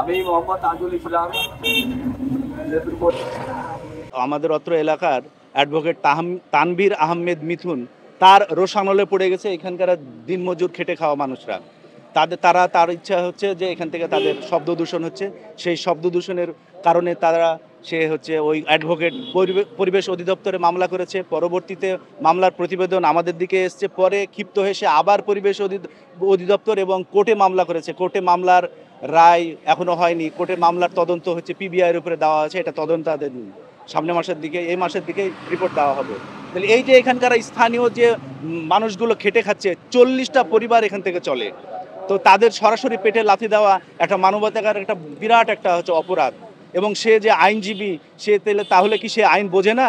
আমি মোহাম্মদ তাজুল ইসলাম। আমাদের অত্র এলাকার অ্যাডভোকেট তানভীর আহমেদ মিথুন, তার রোষানলে পড়ে গেছে এখানকার দিনমজুর খেটে খাওয়া মানুষরা। তার ইচ্ছা হচ্ছে যে এখান থেকে তাদের শব্দ দূষণ হচ্ছে, সেই শব্দ দূষণের কারণে সে হচ্ছে ওই অ্যাডভোকেট পরিবেশ অধিদপ্তরে মামলা করেছে। পরবর্তীতে মামলার প্রতিবেদন আমাদের দিকে এসছে, পরে ক্ষিপ্ত হয়ে সে আবার পরিবেশ অধিদপ্তর এবং কোর্টে মামলা করেছে। কোর্টে মামলার রায় এখনো হয়নি, কোর্টে মামলার তদন্ত হচ্ছে, পিবিআইয়ের উপরে দেওয়া আছে, এটা তদন্ত সামনের মাসের দিকে, এই মাসের দিকে রিপোর্ট দেওয়া হবে। তাহলে এই যে এখানকার স্থানীয় যে মানুষগুলো খেটে খাচ্ছে, 40টা পরিবার এখান থেকে চলে, তো তাদের সরাসরি পেটে লাথি দেওয়া একটা মানবাধিকার একটা বিরাট একটা হচ্ছে অপরাধ। এবং সে যে আইনজীবী, তাহলে কি সে আইন বোঝে না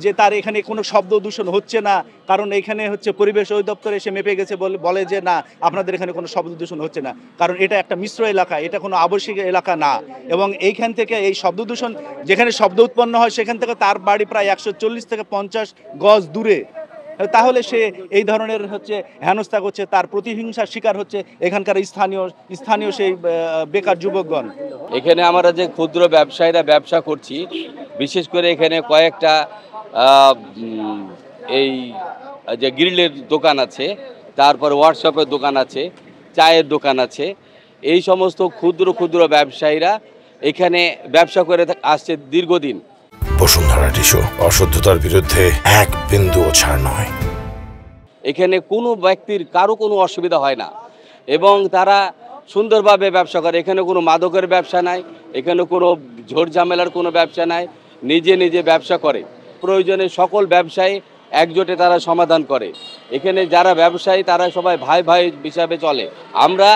যে তার এখানে কোনো শব্দ দূষণ হচ্ছে না? কারণ এখানে হচ্ছে পরিবেশ অধিদপ্তর এসে মেপে গেছে, বলে যে না, আপনাদের এখানে কোনো শব্দ দূষণ হচ্ছে না, কারণ এটা একটা মিশ্র এলাকা, এটা কোনো আবশ্যিক এলাকা না। এবং এইখান থেকে এই শব্দ দূষণ, যেখানে শব্দ উৎপন্ন হয় সেখান থেকে তার বাড়ি প্রায় 140 থেকে 50 গজ দূরে। তাহলে সে এই ধরনের হচ্ছে হেনস্থা করছে, তার প্রতিহিংসার শিকার হচ্ছে এখানকার স্থানীয় সেই বেকার যুবকগণ। এখানে আমরা যে ক্ষুদ্র ব্যবসায়ীরা ব্যবসা করছি, বিশেষ করে এখানে কয়েকটা এই যে গ্রিলের দোকান আছে, তারপর ওয়ার্কশপের দোকান আছে, চায়ের দোকান আছে, এই সমস্ত ক্ষুদ্র ক্ষুদ্র ব্যবসায়ীরা এখানে ব্যবসা করে আসছে দীর্ঘদিন। বসুন্ধরা টিস্যু, অশুদ্ধতার বিরুদ্ধে এক বিন্দুও ছাড় নয়। এখানে কোনো ব্যক্তির কারো কোনো অসুবিধা হয় না এবং তারা সুন্দরভাবে ব্যবসা করে। এখানে কোনো মাদকের ব্যবসা নাই, এখানে কোনো ঝোড় ঝামেলার কোনো ব্যবসা নাই, নিজে নিজে ব্যবসা করে। প্রয়োজনে সকল ব্যবসায়ী একজোটে তারা সমাধান করে। এখানে যারা ব্যবসায়ী তারা সবাই ভাই ভাই হিসাবে চলে। আমরা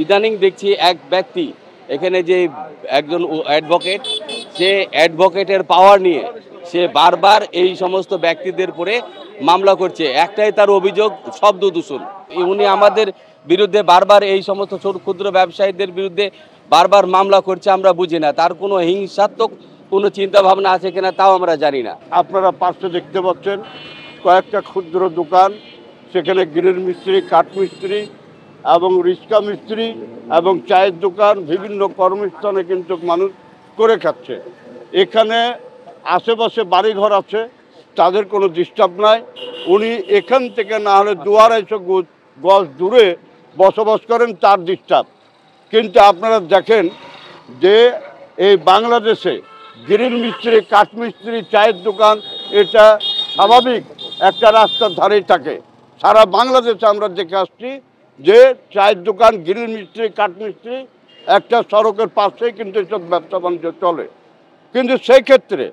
ইদানিং দেখছি এক ব্যক্তি এখানে যে একজন অ্যাডভোকেট, সে অ্যাডভোকেটের পাওয়ার নিয়ে সে বারবার এই সমস্ত ব্যক্তিদের উপরে মামলা করছে। একটাই তার অভিযোগ, শব্দ দূষণ। উনি আমাদের বিরুদ্ধে বারবার এই সমস্ত ক্ষুদ্র ব্যবসায়ীদের বিরুদ্ধে বারবার মামলা করছে। আমরা বুঝি না তার কোনো হিংসাত্মক কোনো চিন্তা ভাবনা আছে কিনা, তাও আমরা জানি না। আপনারা পাশে দেখতে পাচ্ছেন কয়েকটা ক্ষুদ্র দোকান, সেখানে গ্রিল মিস্ত্রি, কাঠ মিস্ত্রি এবং রিক্সা মিস্ত্রি এবং চায়ের দোকান, বিভিন্ন কর্মস্থানে কিন্তু মানুষ করে খাচ্ছে। এখানে আশেপাশে বাড়িঘর আছে, তাদের কোনো ডিস্টার্ব নাই। উনি এখান থেকে না হলে 200-250 গজ দূরে বসবাস করেন, তার ডিস্টার্ব। কিন্তু আপনারা দেখেন যে এই বাংলাদেশে গ্রিল মিস্ত্রি, কাঠ মিস্ত্রি, চায়ের দোকান, এটা স্বাভাবিক একটা রাস্তার ধারেই থাকে। সারা বাংলাদেশে আমরা দেখে আসছি যে চায়ের দোকান, গ্রিল মিস্ত্রি, কাঠ মিস্ত্রি একটা সড়কের পাশেই কিন্তু এসব ব্যবসা বাণিজ্য চলে। কিন্তু সেই ক্ষেত্রে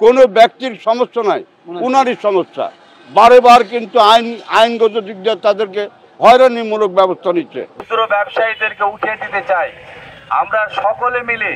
কোনো ব্যক্তির সমস্যা নাই, উনারই সমস্যা। বারে বার কিন্তু আইনগত দিক দিয়ে তাদেরকে হয়রানিমূলক ব্যবস্থা নিচ্ছে। ক্ষুদ্র ব্যবসায়ীদেরকে উঠিয়ে দিতে চাই আমরা সকলে মিলে।